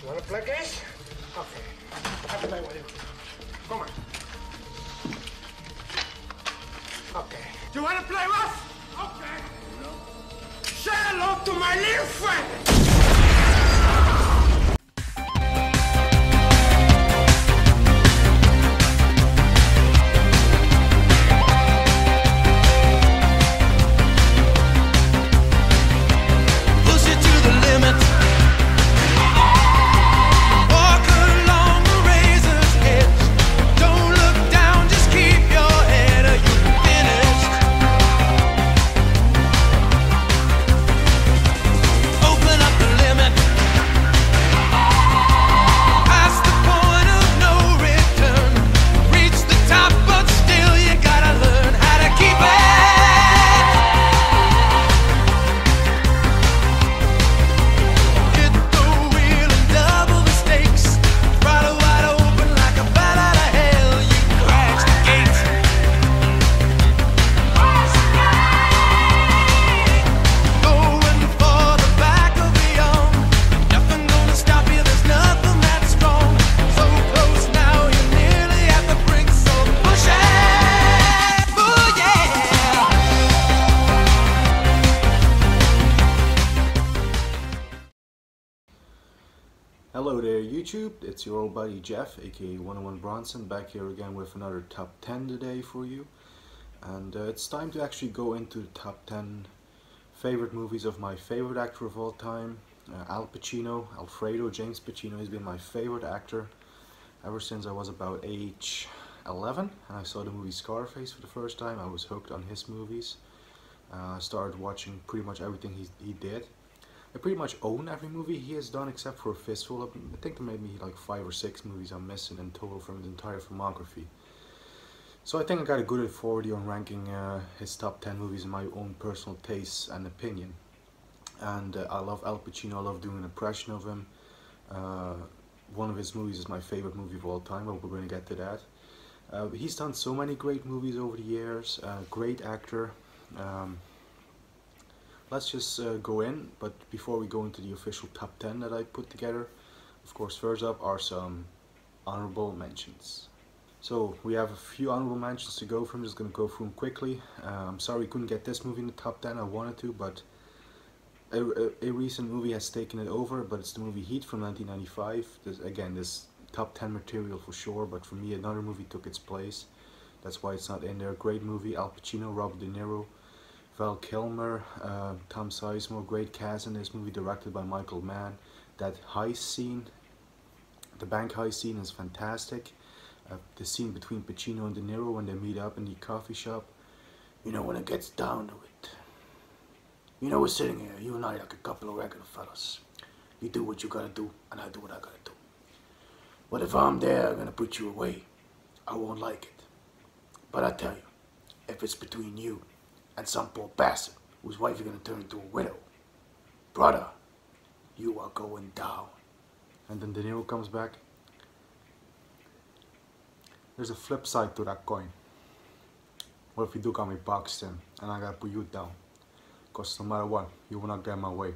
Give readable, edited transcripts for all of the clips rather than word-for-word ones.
You wanna play games? Okay. I'll play with you. Come on. Okay. You wanna play rough? Okay. No. Say hello to my little friend! Hello there YouTube, it's your old buddy Jeff, aka 101 Bronson, back here again with another top 10 today for you. And it's time to actually go into the top 10 favorite movies of my favorite actor of all time, Al Pacino. Alfredo James Pacino has been my favorite actor ever since I was about age 11 and I saw the movie Scarface for the first time. I was hooked on his movies. I started watching pretty much everything he did. I pretty much own every movie he has done except for a fistful. I think there may be like 5 or 6 movies I'm missing in total from his entire filmography. So I think I got a good authority on ranking his top 10 movies in my own personal taste and opinion. And I love Al Pacino, I love doing an impression of him. One of his movies is my favorite movie of all time, but we're going to get to that. He's done so many great movies over the years, great actor. Let's just go in, but before we go into the official top 10 that I put together, of course, first up are some honorable mentions. So we have a few honorable mentions to go from. I'm just going to go through them quickly. I'm sorry we couldn't get this movie in the top 10. I wanted to, but a recent movie has taken it over, but it's the movie Heat from 1995. Again, this top 10 material for sure, but for me another movie took its place. That's why it's not in there. Great movie, Al Pacino, Robert De Niro, Val Kilmer, Tom Sizemore, great cast in this movie, directed by Michael Mann. That heist scene, the bank heist scene, is fantastic. The scene between Pacino and De Niro when they meet up in the coffee shop. You know, when it gets down to it. You know, we're sitting here, you and I, like a couple of regular fellas. You do what you gotta do, and I do what I gotta do. But if I'm there, I'm gonna put you away. I won't like it. But I tell you, if it's between you and some poor bastard whose wife you're gonna turn into a widow, brother, you are going down. And then De Niro comes back. There's a flip side to that coin. What if you do got me boxed in and I gotta put you down? Cause no matter what, you will not get my way.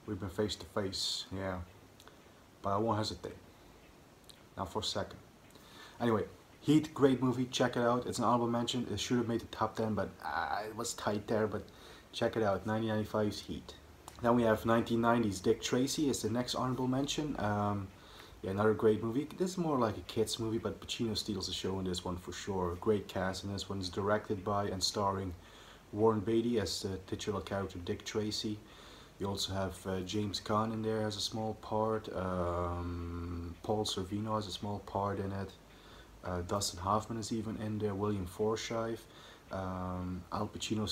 We've been face to face, yeah. But I won't hesitate. Not for a second. Anyway, Heat, great movie, check it out. It's an honorable mention. It should have made the top 10, but it was tight there, but check it out. 1995's Heat. Then we have 1990's Dick Tracy is the next honorable mention. Yeah, another great movie. This is more like a kid's movie, but Pacino steals the show in this one for sure. Great cast in this one. It's directed by and starring Warren Beatty as the titular character Dick Tracy. You also have James Caan in there as a small part. Paul Sorvino has a small part in it. Dustin Hoffman is even in there. William Forsythe. Al Pacino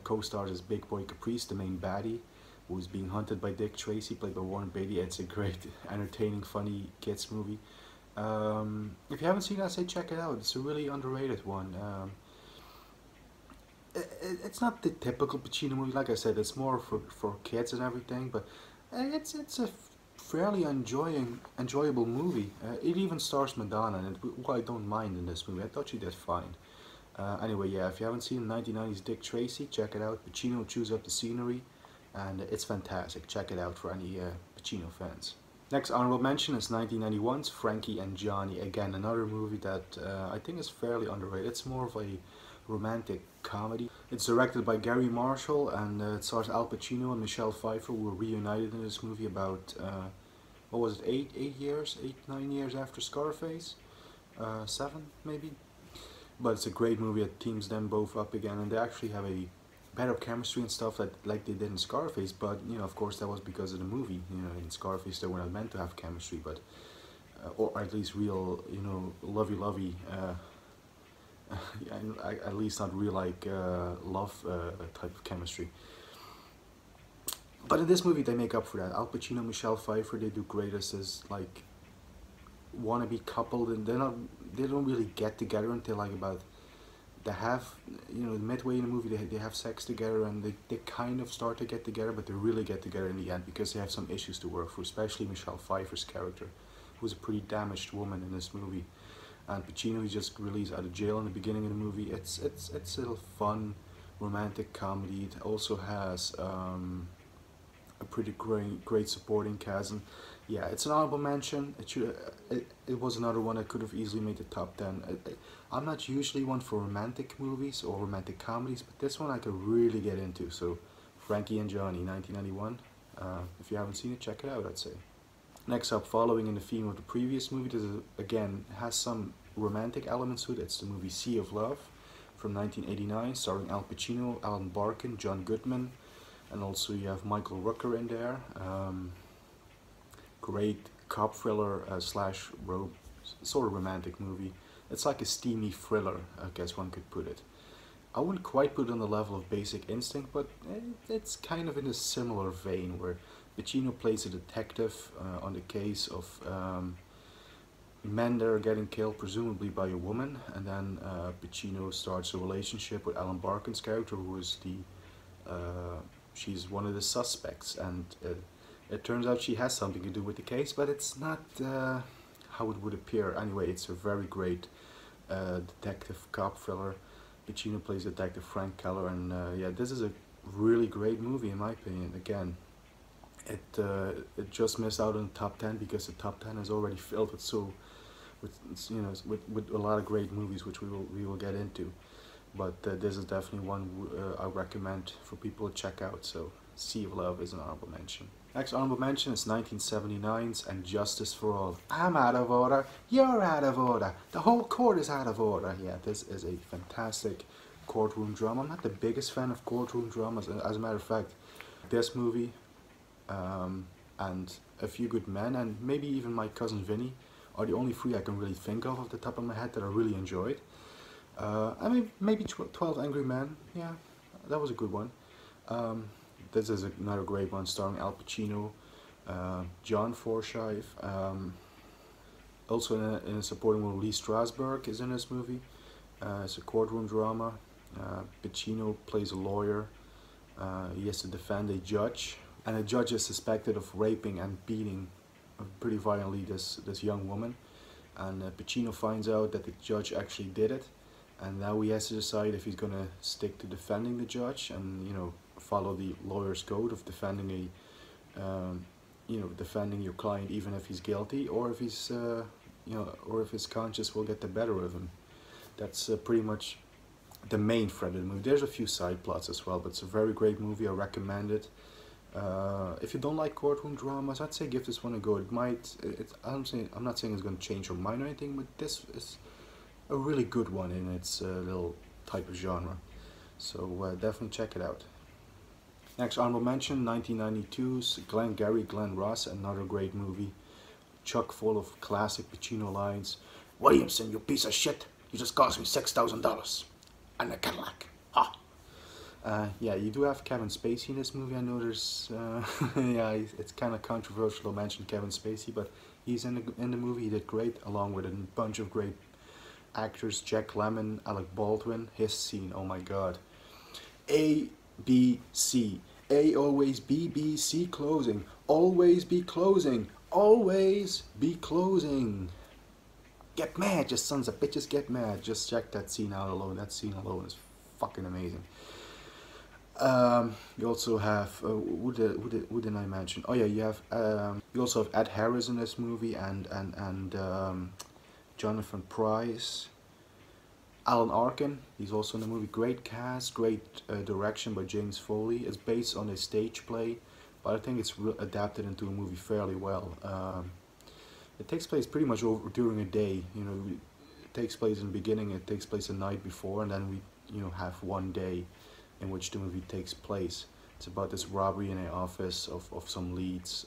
co-stars as Big Boy Caprice, the main baddie, who is being hunted by Dick Tracy, played by Warren Beatty. It's a great, entertaining, funny kids movie. If you haven't seen it, I say check it out. It's a really underrated one. It's not the typical Pacino movie, like I said. It's more for kids and everything, but it's a fairly enjoyable movie. It even stars Madonna, and what I don't mind in this movie. I thought she did fine. Anyway, yeah, if you haven't seen 1990's Dick Tracy, check it out. Pacino chews up the scenery, and it's fantastic. Check it out for any Pacino fans. Next honorable mention is 1991's Frankie and Johnny. Again, another movie that I think is fairly underrated. It's more of a romantic comedy. It's directed by Gary Marshall, and it stars Al Pacino and Michelle Pfeiffer, who were reunited in this movie about, what was it, 9 years after Scarface? 7 maybe? But it's a great movie that teams them both up again, and they actually have a better chemistry and stuff like they did in Scarface, but you know, of course that was because of the movie. You know, in Scarface they were not meant to have chemistry, but or at least real, you know, lovey at least not real like love type of chemistry. But in this movie they make up for that. Al Pacino, Michelle Pfeiffer, they do great as this like wannabe couple, and they don't really get together until like about, they have, you know, midway in the movie they have sex together, and they kind of start to get together, but they really get together in the end because they have some issues to work through, especially Michelle Pfeiffer's character, who's a pretty damaged woman in this movie. And Pacino, he's just released out of jail in the beginning of the movie. It's a little fun romantic comedy. It also has a pretty great supporting cast, and yeah, it's an honorable mention. It was another one that could have easily made the top 10. I'm not usually one for romantic movies or romantic comedies, but this one I could really get into. So Frankie and Johnny, 1991. If you haven't seen it, check it out, I'd say. Next up, following in the theme of the previous movie, this is, again, has some romantic elements to it. It's the movie Sea of Love from 1989, starring Al Pacino, Alan Barkin, John Goodman, and also you have Michael Rooker in there. Great cop thriller slash sort of romantic movie. It's like a steamy thriller, I guess one could put it. I wouldn't quite put it on the level of Basic Instinct, but it's kind of in a similar vein where Pacino plays a detective on the case of men that are getting killed, presumably by a woman, and then Pacino starts a relationship with Alan Barkin's character, who is she's one of the suspects, and it turns out she has something to do with the case, but it's not how it would appear. Anyway, it's a very great detective cop thriller. Pacino plays Detective Frank Keller, and yeah, this is a really great movie in my opinion. Again, it just missed out on the top 10 because the top 10 is already filled with a lot of great movies, which we will get into. But this is definitely one I recommend for people to check out. So Sea of Love is an honorable mention. Next honorable mention is 1979's And Justice for All. I'm out of order, you're out of order, the whole court is out of order. Yeah, this is a fantastic courtroom drama. I'm not the biggest fan of courtroom dramas. As a matter of fact, this movie and A Few Good Men, and maybe even My Cousin Vinny, are the only three I can really think of off the top of my head that I really enjoyed. I mean, maybe 12 Angry Men, yeah, that was a good one. This is another great one, starring Al Pacino, John Forsythe. Also in a supporting role, Lee Strasberg is in this movie. It's a courtroom drama. Pacino plays a lawyer. He has to defend a judge, and a judge is suspected of raping and beating pretty violently this young woman. And Pacino finds out that the judge actually did it, and now he has to decide if he's gonna stick to defending the judge and, you know, follow the lawyer's code of defending defending your client even if he's guilty, or if he's or if his conscience will get the better of him. That's pretty much the main thread of the movie. There's a few side plots as well, but it's a very great movie. I recommend it. If you don't like courtroom dramas, I'd say give this one a go. I'm not saying it's going to change your mind or anything, but this is a really good one in its little type of genre. So definitely check it out. Next honorable mention, 1992's Glengarry Glen Ross, another great movie, chock full of classic Pacino lines. Williamson, you piece of shit, you just cost me $6,000 and a Cadillac. Ha! Yeah, you do have Kevin Spacey in this movie. I know there's, yeah, it's kind of controversial to mention Kevin Spacey, but he's in the movie. He did great, along with a bunch of great actors, Jack Lemmon, Alec Baldwin. His scene, oh my god. A, B, C. A always B, B, C closing. Always be closing. Always be closing. Get mad, just sons of bitches, get mad. Just check that scene out alone. That scene alone is fucking amazing. You also have who did I mention? Oh yeah, you have you also have Ed Harris in this movie and Jonathan Pryce, Alan Arkin. He's also in the movie. Great cast, great direction by James Foley. It's based on a stage play, but I think it's adapted into a movie fairly well. It takes place pretty much during a day. You know, it takes place in the beginning. It takes place the night before, and then we have one day in which the movie takes place. It's about this robbery in an office of some leads,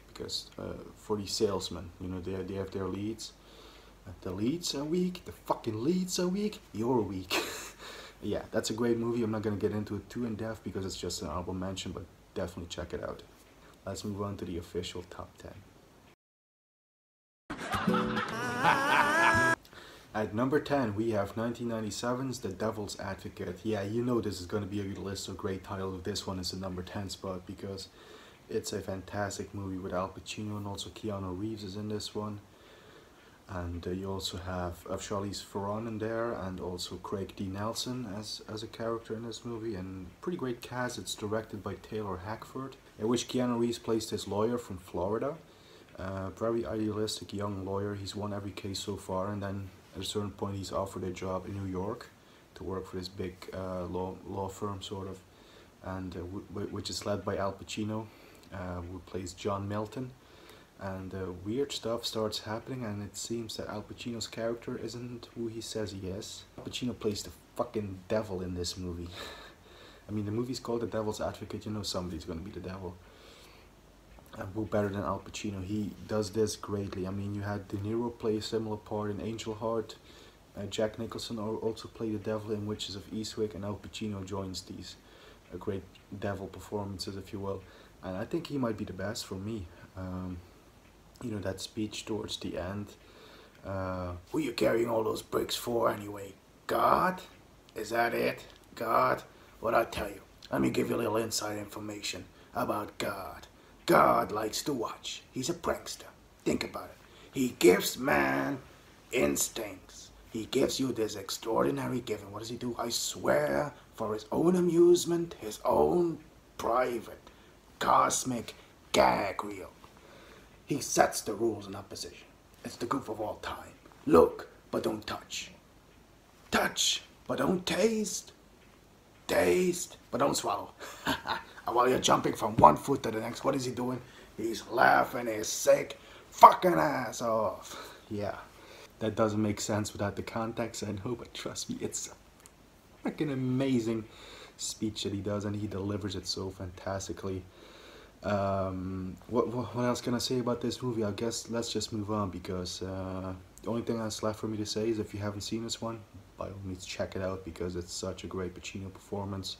because for these salesmen, they have their leads. The leads are weak, the fucking leads are weak, you're weak. Yeah, that's a great movie. I'm not gonna get into it too in depth because it's just an honorable mention, but definitely check it out. Let's move on to the official top 10. At number 10, we have 1997's The Devil's Advocate. Yeah, you know this is going to be a list of great titles. This one is the number 10 spot because it's a fantastic movie with Al Pacino, and also Keanu Reeves is in this one. And you also have Charlize Theron in there, and also Craig D. Nelson as a character in this movie. And pretty great cast. It's directed by Taylor Hackford, in which Keanu Reeves plays this lawyer from Florida. Very idealistic young lawyer. He's won every case so far, and then at a certain point he's offered a job in New York to work for this big law firm, sort of, and which is led by Al Pacino, who plays John Milton. And weird stuff starts happening, and it seems that Al Pacino's character isn't who he says he is. Al Pacino plays the fucking devil in this movie. I mean, the movie's called The Devil's Advocate. You know somebody's gonna be the devil. And who better than Al Pacino? He does this greatly. I mean, you had De Niro play a similar part in Angel Heart. Jack Nicholson also played the devil in Witches of Eastwick, and Al Pacino joins these great devil performances, if you will. And I think he might be the best for me. That speech towards the end. Who you carrying all those bricks for anyway? God? Is that it? God? What I tell you, let me give you a little inside information about God. God likes to watch. He's a prankster. Think about it. He gives man instincts. He gives you this extraordinary gift. And what does he do? I swear, for his own amusement, his own private, cosmic gag reel. He sets the rules in opposition. It's the goof of all time. Look, but don't touch. Touch, but don't taste. Taste, but don't swallow. And while you're jumping from one foot to the next, what is he doing? He's laughing his sick fucking ass off. Yeah, that doesn't make sense without the context, I know, but trust me, it's a freaking amazing speech that he does, and he delivers it so fantastically. What else can I say about this movie? I guess let's just move on, because the only thing that's left for me to say is if you haven't seen this one, by all means check it out, because it's such a great Pacino performance.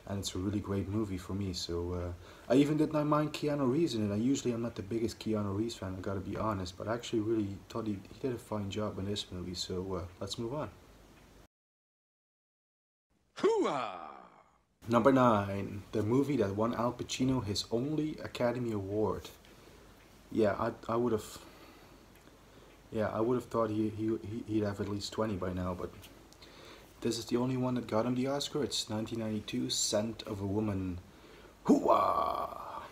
And it's a really great movie for me. So I even did not mind Keanu Reeves in it. I'm not the biggest Keanu Reeves fan, I gotta be honest, but I actually really thought he did a fine job in this movie. So let's move on. Hoo-ah! Number 9, the movie that won Al Pacino his only Academy Award. Yeah, I would have. Yeah, I would have thought he'd have at least 20 by now, but this is the only one that got him the Oscar. It's 1992, Scent of a Woman. Hoo-ah!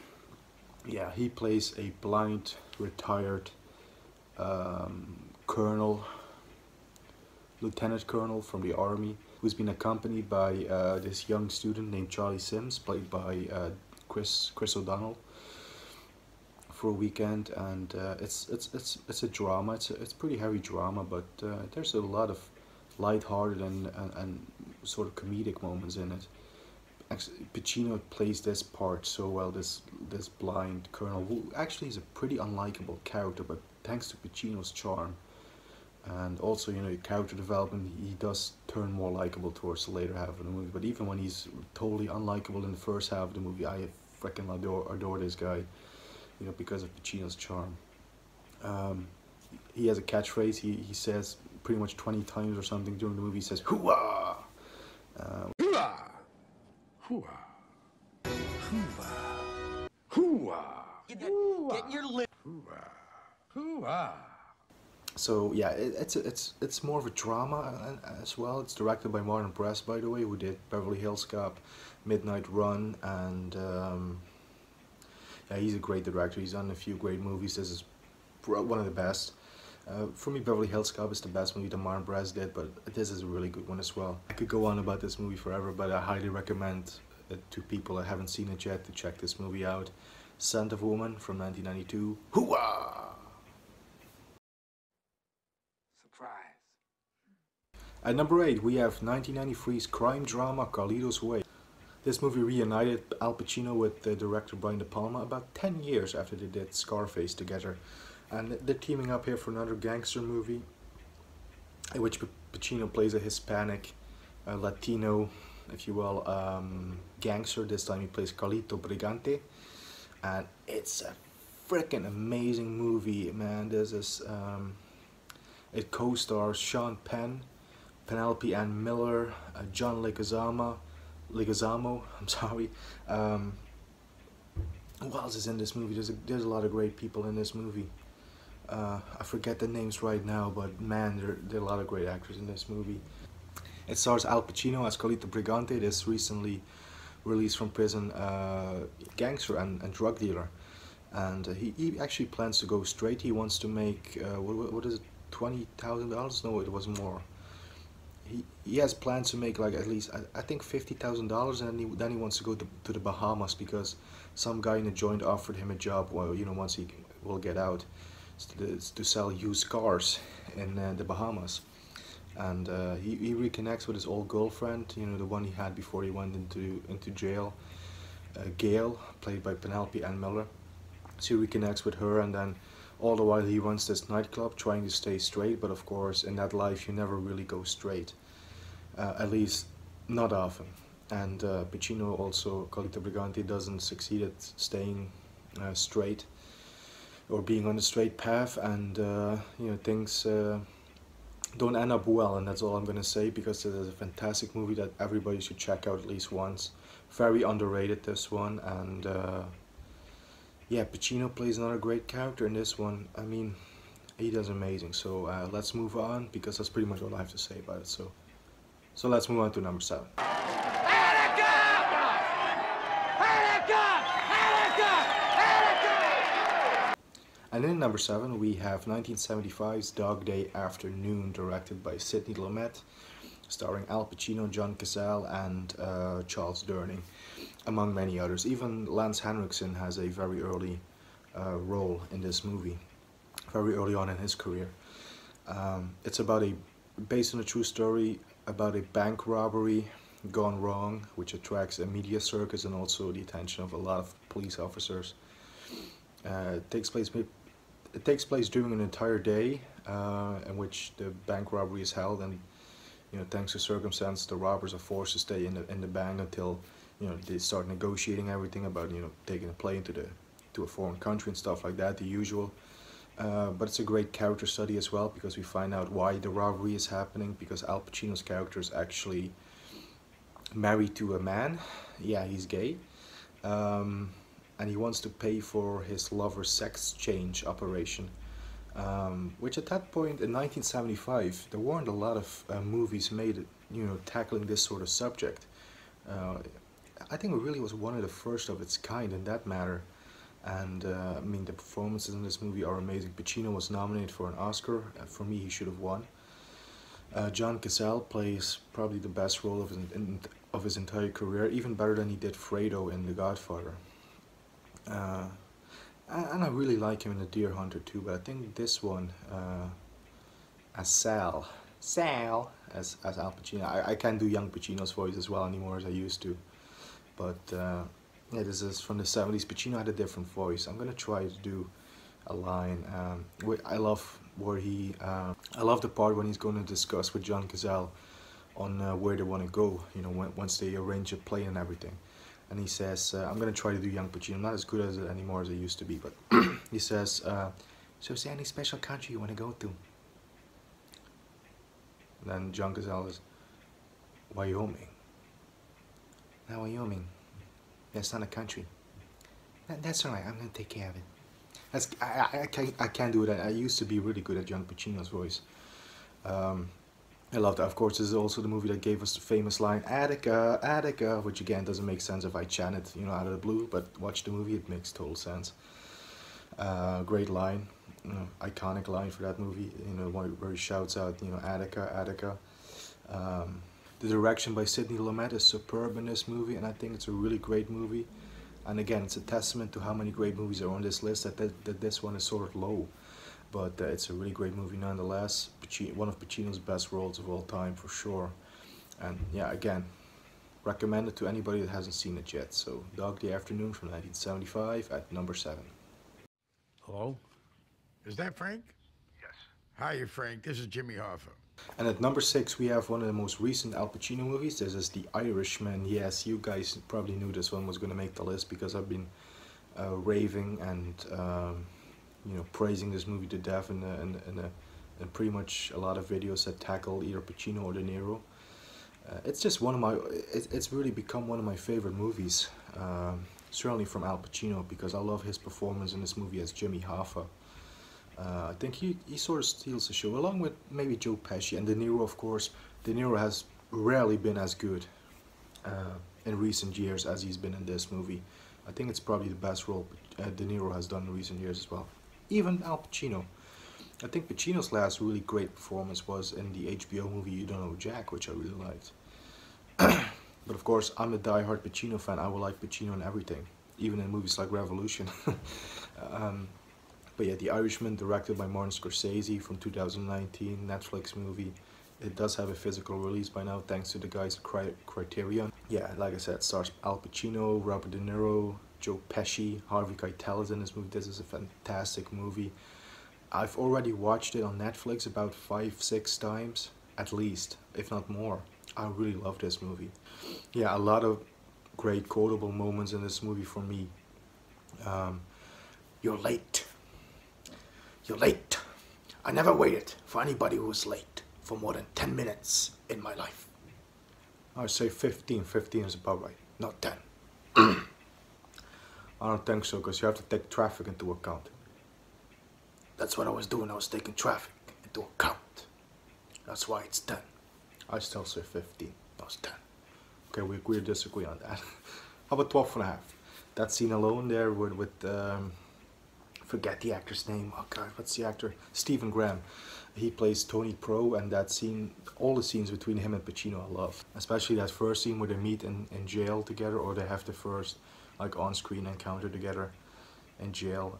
Yeah, he plays a blind, retired lieutenant colonel from the army, who's been accompanied by this young student named Charlie Sims, played by Chris O'Donnell, for a weekend. And it's a drama. It's pretty heavy drama, but there's a lot of lighthearted and sort of comedic moments in it. Actually, Pacino plays this part so well, this blind colonel, who actually is a pretty unlikable character, but thanks to Pacino's charm and also, character development, he does turn more likable towards the later half of the movie. But even when he's totally unlikable in the first half of the movie, I freaking adore this guy, because of Pacino's charm. He has a catchphrase. He says pretty much 20 times or something during the movie. He says "hoo-ah, hoo-ah, hoo-ah, hoo-ah, hoo-ah, get your lip, hoo-ah, hoo-ah." So yeah, it's more of a drama as well. It's directed by Martin Brest, by the way, who did Beverly Hills Cop, Midnight Run, and yeah, he's a great director. He's done a few great movies. This is one of the best. For me, Beverly Hills Cop is the best movie that Martin Brest did, but this is a really good one as well. I could go on about this movie forever, but I highly recommend it to people that haven't seen it yet to check this movie out. Scent of Woman from 1992. Hooah! Surprise. At number 8, we have 1993's crime drama Khalidos Way. This movie reunited Al Pacino with director Brian De Palma about 10 years after they did Scarface together. And they're teaming up here for another gangster movie in which Pacino plays a Hispanic, Latino, if you will, gangster. This time he plays Carlito Brigante. And it's a freaking amazing movie, man. This is, it co-stars Sean Penn, Penelope Ann Miller, John Leguizamo, I'm sorry. Who else is in this movie? There's a lot of great people in this movie. I forget the names right now, but man, there are a lot of great actors in this movie. It stars Al Pacino as Carlito Brigante, this recently released from prison gangster and drug dealer. And he actually plans to go straight. He wants to make, what is it, $20,000? No, it was more. He has plans to make like at least I think $50,000, and then he wants to go to the Bahamas because some guy in the joint offered him a job. Well, you know, once he will get out, to sell used cars in the Bahamas, and he reconnects with his old girlfriend. You know, the one he had before he went into jail, Gail, played by Penelope Ann Miller. So he reconnects with her, and then all the while he runs this nightclub trying to stay straight, but of course in that life you never really go straight, at least not often. And Pacino, also Carlito Brigante, doesn't succeed at staying straight or being on the straight path, and you know, things don't end up well, and that's all I'm gonna say, because it is a fantastic movie that everybody should check out at least once. Very underrated, this one. And yeah, Pacino plays another great character in this one. I mean, he does amazing. So let's move on, because that's pretty much all I have to say about it. So let's move on to number 7. And in number 7 we have 1975's Dog Day Afternoon, directed by Sidney Lumet, starring Al Pacino, John Cazale, and Charles Durning, among many others. Even Lance Henriksen has a very early role in this movie, very early on in his career. It's based on a true story about a bank robbery gone wrong, which attracts a media circus and also the attention of a lot of police officers. It takes place during an entire day in which the bank robbery is held, and you know, thanks to circumstance, the robbers are forced to stay in the bank until, you know, they start negotiating everything about, you know, taking a plane to a foreign country and stuff like that, the usual. But it's a great character study as well, because we find out why the robbery is happening, because Al Pacino's character is actually married to a man. Yeah, he's gay. And he wants to pay for his lover's sex change operation, which at that point in 1975 there weren't a lot of movies made, you know, tackling this sort of subject. I think it really was one of the first of its kind in that matter. And I mean, the performances in this movie are amazing. Pacino was nominated for an Oscar. For me, he should have won. John Cazale plays probably the best role of his entire career, even better than he did Fredo in The Godfather. And I really like him in The Deer Hunter too, but I think this one, as Sal, as Al Pacino. I can't do young Pacino's voice as well anymore as I used to, but yeah, this is from the 70s. Pacino had a different voice. I'm gonna try to do a line. I love the part when he's going to discuss with John Cazale on where they want to go, you know, once they arrange a plane and everything. And he says, I'm going to try to do young Pacino. I'm not as good as it anymore as I used to be, but he says, so is there any special country you want to go to? And then John Cazale is, Wyoming. Now Wyoming, that's not a country. That's alright, I'm going to take care of it. I can't do that. I used to be really good at young Pacino's voice. I love that. Of course, this is also the movie that gave us the famous line, Attica, Attica, which again doesn't make sense if I chant it, you know, out of the blue, but watch the movie, it makes total sense. Great line, you know, iconic line for that movie, you know, where he shouts out, you know, Attica, Attica. The direction by Sidney Lumet is superb in this movie, and I think it's a really great movie. And again, it's a testament to how many great movies are on this list, that this one is sort of low. But it's a really great movie nonetheless. One of Pacino's best roles of all time, for sure. And yeah, again, recommend it to anybody that hasn't seen it yet. So, Dog Day Afternoon from 1975 at number 7. Hello? Is that Frank? Yes. Hi, Frank. This is Jimmy Hoffa. And at number 6, we have one of the most recent Al Pacino movies. This is The Irishman. Yes, you guys probably knew this one was going to make the list because I've been raving and you know, praising this movie to death in pretty much a lot of videos that tackle either Pacino or De Niro. It's just one of my, it's really become one of my favorite movies, certainly from Al Pacino, because I love his performance in this movie as Jimmy Hoffa. I think he sort of steals the show, along with maybe Joe Pesci and De Niro, of course. De Niro has rarely been as good in recent years as he's been in this movie. I think it's probably the best role De Niro has done in recent years as well. Even Al Pacino. I think Pacino's last really great performance was in the HBO movie You Don't Know Jack, which I really liked. But of course, I'm a die-hard Pacino fan. I will like Pacino in everything, even in movies like Revolution. But yeah, The Irishman, directed by Martin Scorsese from 2019, Netflix movie. It does have a physical release by now, thanks to the guys at Criterion. Yeah, like I said, stars Al Pacino, Robert De Niro, Joe Pesci, Harvey Keitel is in this movie. This is a fantastic movie. I've already watched it on Netflix about 5-6 times, at least, if not more. I really love this movie. Yeah, a lot of great quotable moments in this movie for me. You're late. You're late. I never waited for anybody who was late for more than 10 minutes in my life. I'd say 15. 15 is about right, not 10. I don't think so, because you have to take traffic into account. That's what I was doing. I was taking traffic into account. That's why it's 10. I still say 15. No, it's 10. Okay, we agree or disagree on that. How about 12.5? That scene alone there with forget the actor's name. Oh God, what's the actor? Stephen Graham. He plays Tony Pro, and that scene, all the scenes between him and Pacino, I love. Especially that first scene where they meet in jail together, or they have the first like on-screen encounter together in jail.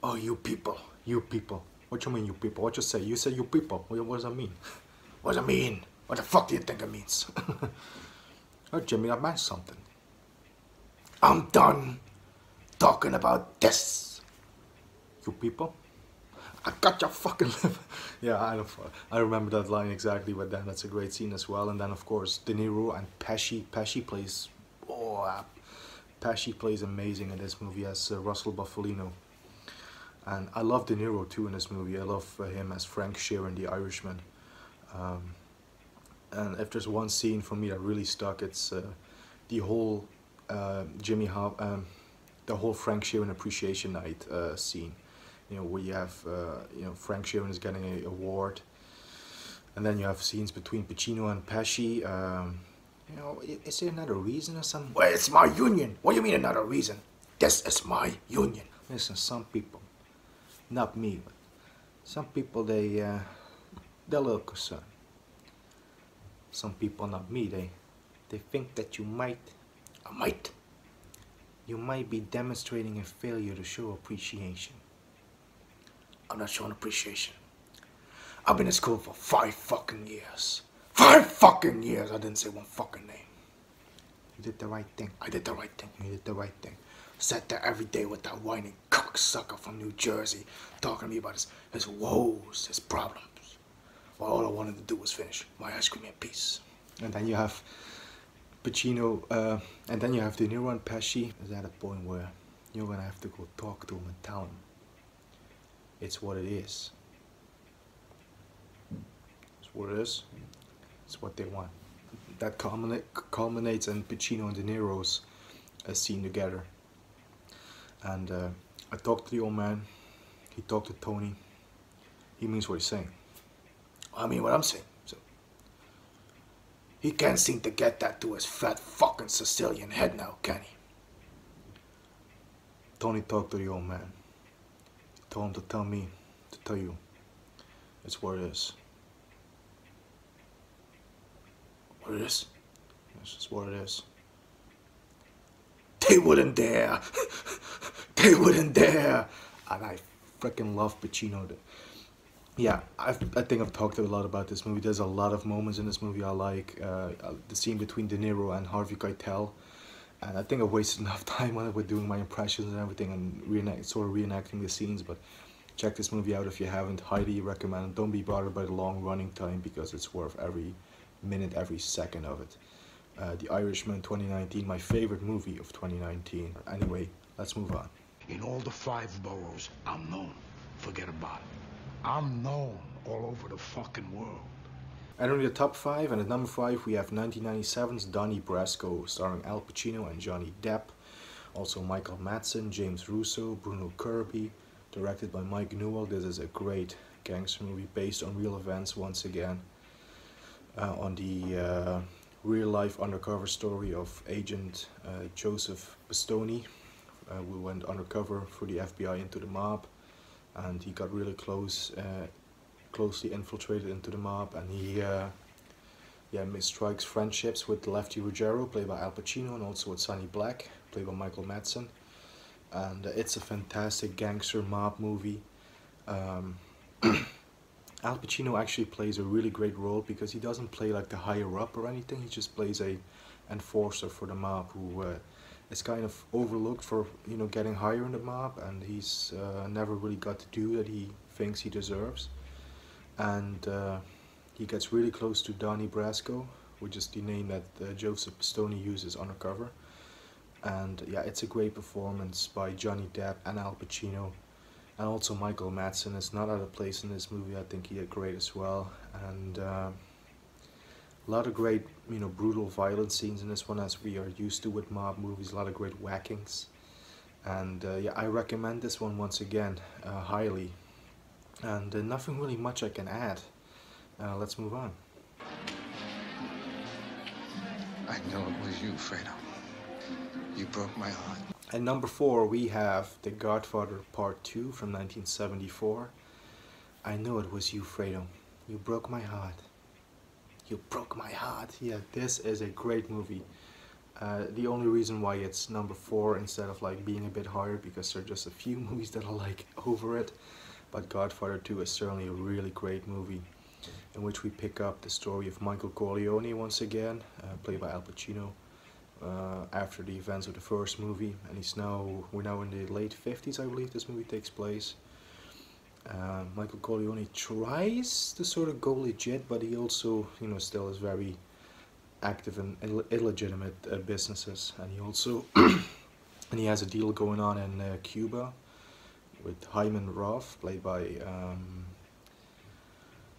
Oh, you people, you people. What you mean, you people? What you say? You say you people. What does that mean? What does it mean? What the fuck do you think it means? Oh, Jimmy, that meant something. I'm done talking about this. You people? I got your fucking lip. Yeah, I remember that line exactly, but then that's a great scene as well. And then of course De Niro and Pesci. Pesci plays amazing in this movie as Russell Buffalino. And I love De Niro too in this movie. I love him as Frank Sheeran in The Irishman. And if there's one scene for me that really stuck, it's the whole the whole Frank Sheeran Appreciation Night scene. You know, where you have you know, Frank Sheeran is getting an award, and then you have scenes between Pacino and Pesci. You know, is there another reason or something? Well, it's my union. What do you mean another reason? This is my union. Listen, some people, not me, but some people, they're a little concerned. Some people, not me, they think that you might be demonstrating a failure to show appreciation. I'm not showing appreciation. I've been in school for 5 fucking years. 5 fucking years! I didn't say one fucking name. You did the right thing. I did the right thing. You did the right thing. Sat there every day with that whining cocksucker from New Jersey talking to me about his woes, his problems. Well, all I wanted to do was finish my ice cream in peace. And then you have Pacino, and then you have De Niro and Pesci. Is at a point where you're gonna have to go talk to him and tell him it's what it is. It's what it is. It's what they want. That culminates in Pacino and De Niro's scene together. And I talked to the old man, he talked to Tony, he means what he's saying. I mean what I'm saying. So he can't seem to get that to his fat fucking Sicilian head now, can he? Tony talked to the old man. He told him to tell me, to tell you, it's what it is. What it is? It's just what it is. They wouldn't dare! They wouldn't dare! And I freaking love Pacino. Yeah, I think I've talked a lot about this movie. There's a lot of moments in this movie I like. The scene between De Niro and Harvey Keitel. And I think I wasted enough time on it with doing my impressions and everything and reenacting the scenes. But check this movie out if you haven't. Highly recommend. Don't be bothered by the long running time because it's worth every minute, every second of it. The Irishman 2019, my favorite movie of 2019. Anyway, let's move on. In all the 5 boroughs, I'm known. Forget about it. I'm known all over the fucking world. Entering the top 5, and at number 5 we have 1997's Donnie Brasco, starring Al Pacino and Johnny Depp. Also Michael Madsen, James Russo, Bruno Kirby, directed by Mike Newell. This is a great gangster movie based on real events once again. On the real-life undercover story of Agent Joseph Bastoni, who went undercover for the FBI into the mob, and he got really closely infiltrated into the mob, and he strikes friendships with Lefty Ruggiero, played by Al Pacino, and also with Sonny Black, played by Michael Madsen. And it's a fantastic gangster mob movie. Al Pacino actually plays a really great role because he doesn't play like the higher up or anything. He just plays a enforcer for the mob who is kind of overlooked for, you know, getting higher in the mob, and he's never really got the due that he thinks he deserves. And he gets really close to Donnie Brasco, which is the name that Joseph Bastoni uses undercover. And yeah, it's a great performance by Johnny Depp and Al Pacino. And also Michael Madsen is not out of place in this movie. I think he did great as well. And a lot of great, you know, brutal violent scenes in this one, as we are used to with mob movies. A lot of great whackings. And yeah, I recommend this one once again, highly. And nothing really much I can add. Let's move on. I know it was you, Fredo. You broke my heart. At number 4 we have The Godfather Part 2 from 1974. I know it was you, Fredo. You broke my heart. You broke my heart. Yeah, this is a great movie. The only reason why it's number 4 instead of like being a bit higher, because there are just a few movies that I like over it. But Godfather 2 is certainly a really great movie, in which we pick up the story of Michael Corleone once again, played by Al Pacino, after the events of the first movie, and we're now in the late 50s, I believe this movie takes place. Michael Corleone tries to sort of go legit, but he also, you know, still is very active in illegitimate businesses, and he also and he has a deal going on in Cuba with Hyman Roth, played by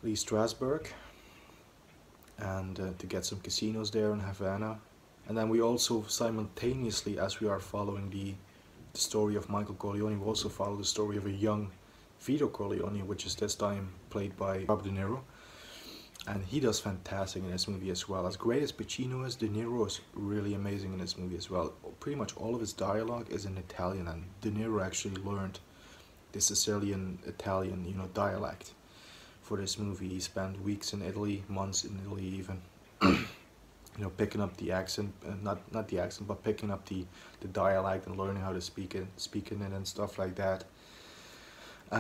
Lee Strasberg, and to get some casinos there in Havana. And then we also simultaneously, as we are following the story of Michael Corleone, we also follow the story of a young Vito Corleone, which is this time played by Robert De Niro. And he does fantastic in this movie as well. As great as Pacino is, De Niro is really amazing in this movie as well. Pretty much all of his dialogue is in Italian, and De Niro actually learned the Sicilian Italian, you know, dialect for this movie. He spent weeks in Italy, months in Italy even. You know, picking up the accent, not the accent, but picking up the dialect and learning how to speak in it and stuff like that.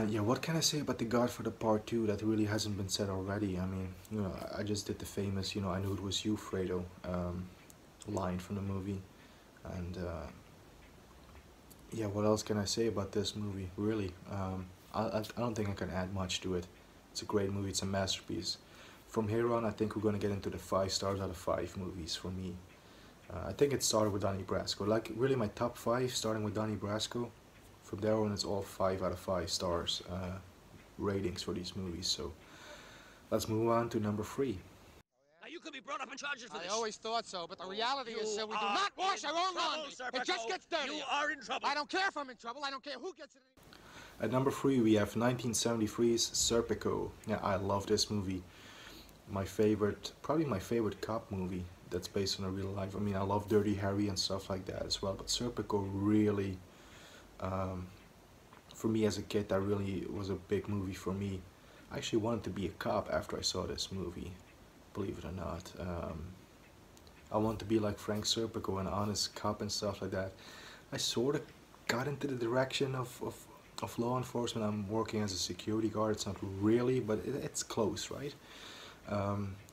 Yeah, what can I say about The Godfather Part 2 that really hasn't been said already? I mean, you know, I just did the famous, you know, I knew it was you, Fredo, line from the movie. And yeah, what else can I say about this movie, really? I don't think I can add much to it. It's a great movie, it's a masterpiece. From here on, I think we're going to get into the 5 stars out of 5 movies for me. I think it started with Donnie Brasco. Like, really my top 5, starting with Donnie Brasco. From there on, it's all 5 out of 5 stars ratings for these movies. So, let's move on to number 3. Are you could be brought up in charges for this. I always thought so, but the reality is that we do not wash our own laundry. It just gets dirty. You are in trouble. I don't care if I'm in trouble. I don't care who gets it. At number 3 we have 1973's Serpico. Yeah, I love this movie. My favorite, probably my favorite cop movie that's based on a real life. I mean, I love Dirty Harry and stuff like that as well, but Serpico really, for me as a kid, that really was a big movie for me. I actually wanted to be a cop after I saw this movie, believe it or not. I wanted to be like Frank Serpico, an honest cop and stuff like that. I sort of got into the direction of law enforcement. I'm working as a security guard. It's not really, but it's close, right?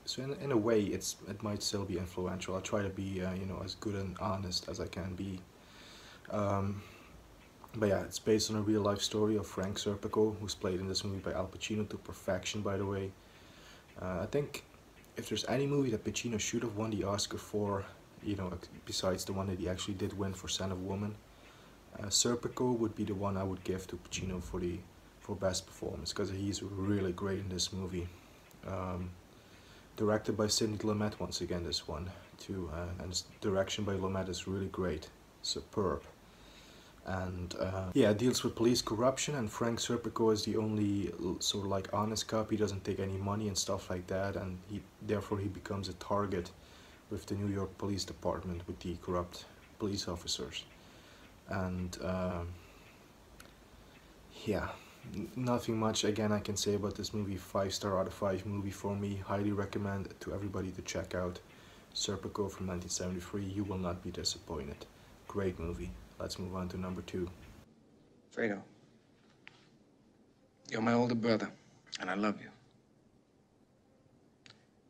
So in a way, it might still be influential. I try to be, you know, as good and honest as I can be. But yeah, it's based on a real life story of Frank Serpico, who's played in this movie by Al Pacino to perfection, by the way. I think if there's any movie that Pacino should have won the Oscar for, you know, besides the one that he actually did win for Son of Woman, Serpico would be the one I would give to Pacino for best performance, because he's really great in this movie. Directed by Sidney Lumet once again, this one too, and his direction by Lumet is really great, superb. And yeah, it deals with police corruption, and Frank Serpico is the only sort of like honest cop. He doesn't take any money and stuff like that, and therefore he becomes a target with the New York Police Department, with the corrupt police officers. And yeah, nothing much again I can say about this movie. 5-star out of 5 movie for me. Highly recommend to everybody to check out Serpico from 1973. You will not be disappointed. Great movie. Let's move on to number 2. Fredo, you're my older brother, and I love you.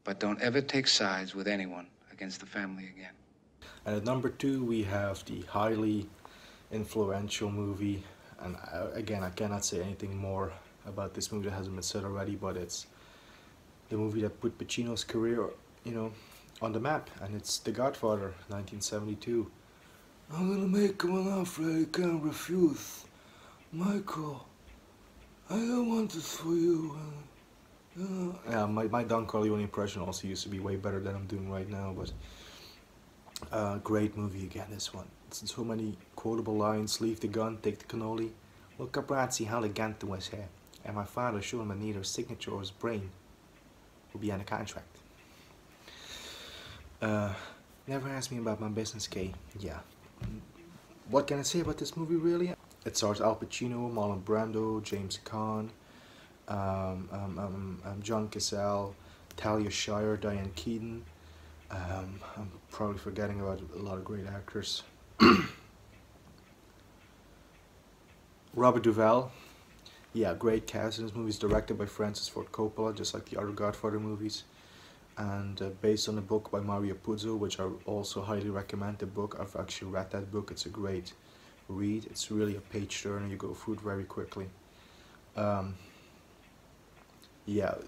But don't ever take sides with anyone against the family again. And at number 2 we have the highly influential movie, and again I cannot say anything more about this movie that hasn't been said already, but it's the movie that put Pacino's career, you know, on the map, and it's The Godfather, 1972. I'm gonna make him an offer he can't refuse. Michael, I don't want this for you. Yeah, my Don Corleone impression also used to be way better than I'm doing right now, but great movie again, this one. It's so many quotable lines. Leave the gun, take the cannoli. Look up right, see how elegant was here. And my father showed him neither his signature or his brain will be on the contract. Never asked me about my business, Kay. Yeah. What can I say about this movie, really? It stars Al Pacino, Marlon Brando, James Caan, John Cazale, Talia Shire, Diane Keaton. I'm probably forgetting about a lot of great actors. Robert Duvall. Yeah, great cast in this movie. It's directed by Francis Ford Coppola, just like the other Godfather movies. And based on a book by Mario Puzo, which I also highly recommend. The book, I've actually read that book. It's a great read. It's really a page turner. You go through it very quickly. Yeah,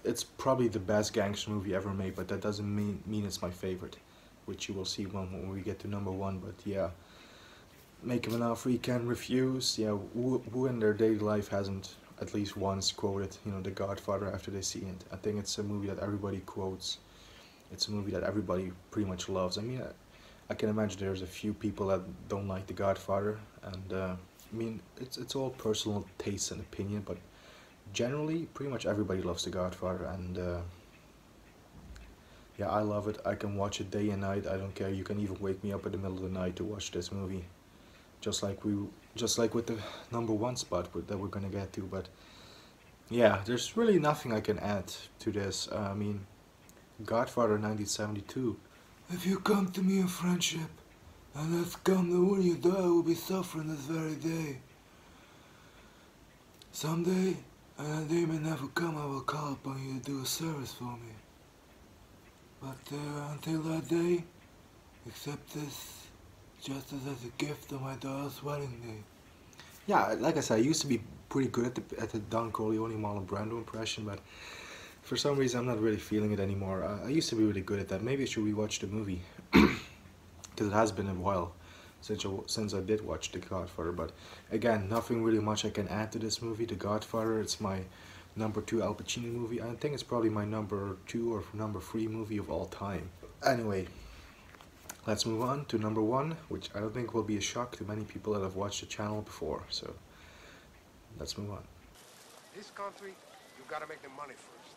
it's probably the best gangster movie ever made, but that doesn't mean it's my favorite, which you will see when we get to number 1. But yeah, make him an offer he can refuse. Yeah, who in their daily life hasn't at least once quoted, you know, The Godfather after they see it? I think it's a movie that everybody quotes. It's a movie that everybody pretty much loves. I mean, I can imagine there's a few people that don't like The Godfather, and I mean, it's all personal taste and opinion, but generally, pretty much everybody loves The Godfather, and yeah, I love it. I can watch it day and night. I don't care. You can even wake me up in the middle of the night to watch this movie, just like with the number 1 spot that we're gonna get to. But yeah, there's really nothing I can add to this. I mean, Godfather 1972. If you come to me in friendship, and let's come that when you die, we'll be suffering this very day. Someday, and that day may never come, I will call upon you to do a service for me. But until that day, accept this just as a gift on my daughter's wedding day. Yeah, like I said, I used to be pretty good at the Don Corleone, Marlon Brando impression, but for some reason I'm not really feeling it anymore. I used to be really good at that. Maybe I should rewatch the movie, because it has been a while since I did watch The Godfather. But again, nothing really much I can add to this movie. The Godfather, it's my number 2 Al Pacino movie. I think it's probably my number 2 or number 3 movie of all time. Anyway, let's move on to number 1, which I don't think will be a shock to many people that have watched the channel before. So let's move on. This country, you gotta make the money first.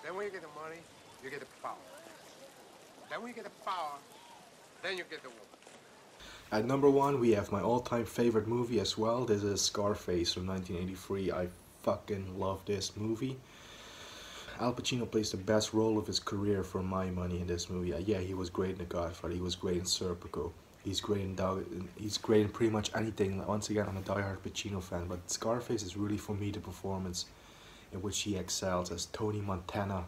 Then when you get the money, you get the power. Then when you get the power, then you get the woman. At number 1, we have my all-time favorite movie as well. This is Scarface from 1983. I fucking love this movie. Al Pacino plays the best role of his career for my money in this movie. Yeah, he was great in The Godfather. He was great in Serpico. He's great in pretty much anything. Once again, I'm a diehard Pacino fan, but Scarface is really for me the performance in which he excels as Tony Montana,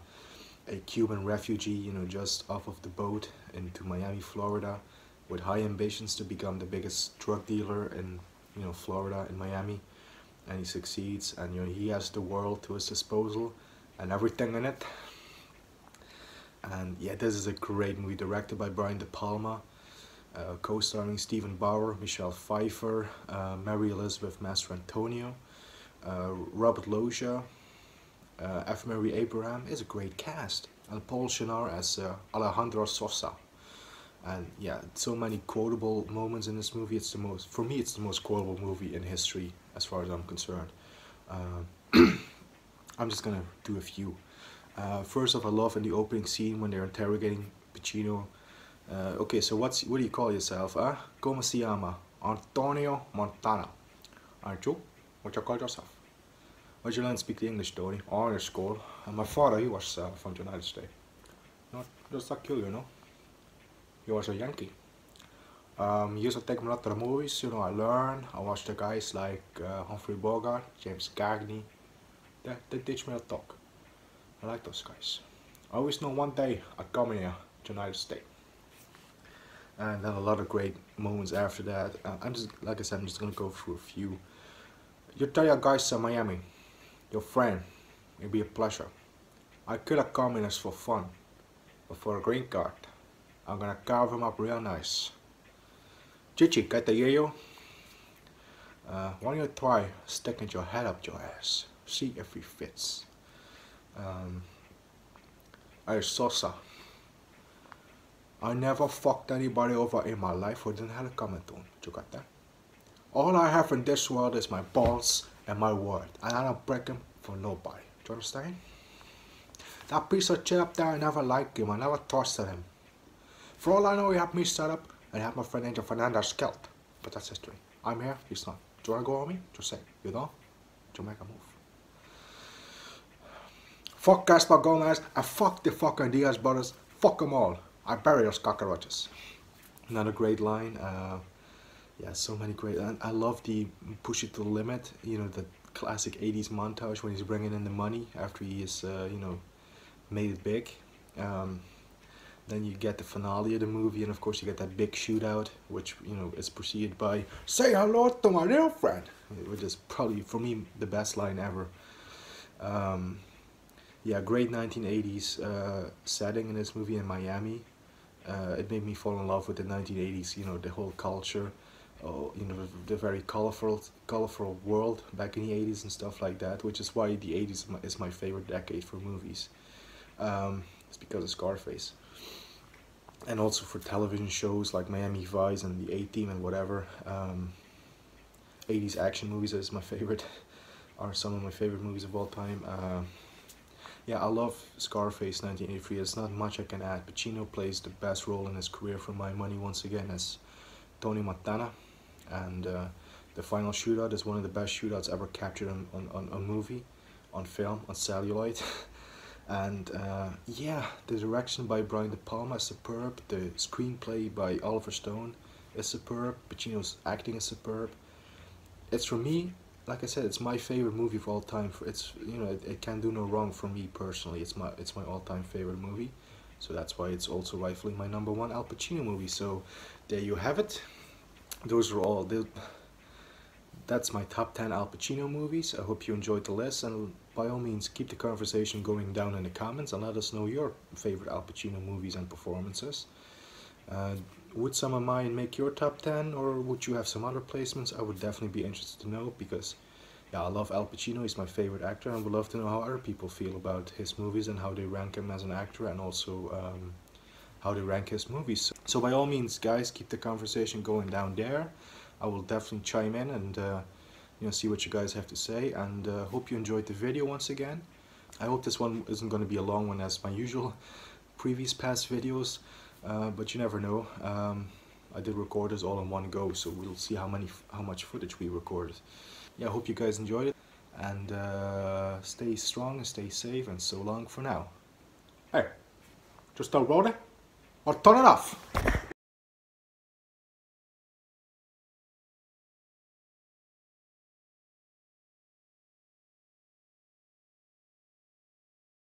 a Cuban refugee, you know, just off of the boat into Miami, Florida, with high ambitions to become the biggest drug dealer in, you know, Florida, in Miami, and he succeeds, and you know, he has the world to his disposal and everything in it. And yeah, this is a great movie, directed by Brian De Palma, co-starring Stephen Bauer, Michelle Pfeiffer, Mary Elizabeth Mastrantonio, Robert Loggia, F. Mary Abraham. Is a great cast, and Paul Shenar as Alejandro Sosa. And yeah, so many quotable moments in this movie. It's the most, for me, it's the most quotable movie in history as far as I'm concerned. I'm just gonna do a few. First off, I love in the opening scene when they're interrogating Pacino. Okay, so what do you call yourself? Como se llama? Antonio Montana. Aren't you? What you call yourself? Where'd you learn to speak the English, Tony? Oh, in school. And my father, he was from the United States. Not just like you know. He was a Yankee. He used to take me a lot of the movies, you know, I learned. I watched the guys like Humphrey Bogart, James Cagney. They teach me how to talk. I like those guys. I always know one day I'd come here to the United States. And then a lot of great moments after that. I'm just, like I said, I'm just gonna go through a few. You tell your guys in Miami, your friend, it'd be a pleasure. I kill a communist for fun, but for a green card, I'm gonna carve him up real nice. Chichi, que te yo? Why don't you try sticking your head up your ass? See if he fits. Hey Sosa, I never fucked anybody over in my life who didn't have a coming to him. You got that? All I have in this world is my balls and my word, and I don't break them for nobody. Do you understand? That piece of shit up there, I never liked him. I never trusted him. For all I know, he had me set up and had my friend Angel Fernandez killed. But that's history. I'm here, he's not. Do you want to go on me? Just say, you know? To make a move. Fuck Gaspar Gomez and fuck the fucking Diaz brothers. Fuck them all. I bury those cockroaches. Another great line. Yeah, so many great. I love the push it to the limit. You know, the classic 80s montage when he's bringing in the money after he is, you know, made it big. Then you get the finale of the movie, and of course you get that big shootout, which, you know, is preceded by "Say hello to my little friend," which is probably, for me, the best line ever. Yeah, great 1980s setting in this movie in Miami. It made me fall in love with the 1980s, you know, the whole culture, you know, the very colorful world back in the 80s and stuff like that, which is why the 80s is my favorite decade for movies. It's because of Scarface. And also for television shows like Miami Vice and the A-Team and whatever. 80s action movies is my favorite, are some of my favorite movies of all time. Yeah, I love Scarface 1983. There's not much I can add. Pacino plays the best role in his career for my money once again as Tony Montana. And the final shootout is one of the best shootouts ever captured on a movie, on film, on celluloid. And yeah, the direction by Brian De Palma is superb. The screenplay by Oliver Stone is superb. Pacino's acting is superb. It's, for me, like I said, it's my favorite movie of all time. It's, you know, it can do no wrong for me personally. It's my all-time favorite movie. So that's why it's also rightfully my #1 Al Pacino movie. So there you have it. Those are all. That's my top 10 Al Pacino movies. I hope you enjoyed the list, and by all means keep the conversation going down in the comments and let us know your favorite Al Pacino movies and performances. Would some of mine make your top 10, or would you have some other placements? I would definitely be interested to know, because yeah, I love Al Pacino. He's my favorite actor, and would love to know how other people feel about his movies and how they rank him as an actor, and also how they rank his movies. So by all means, guys, keep the conversation going down there. I will definitely chime in and you know, see what you guys have to say, and hope you enjoyed the video once again. I hope this one isn't going to be a long one as my usual previous past videos, but you never know. I did record this all in one go, so we'll see how much footage we recorded. Yeah, I hope you guys enjoyed it, and stay strong and stay safe, and so long for now. Hey, just don't roll it or turn it off.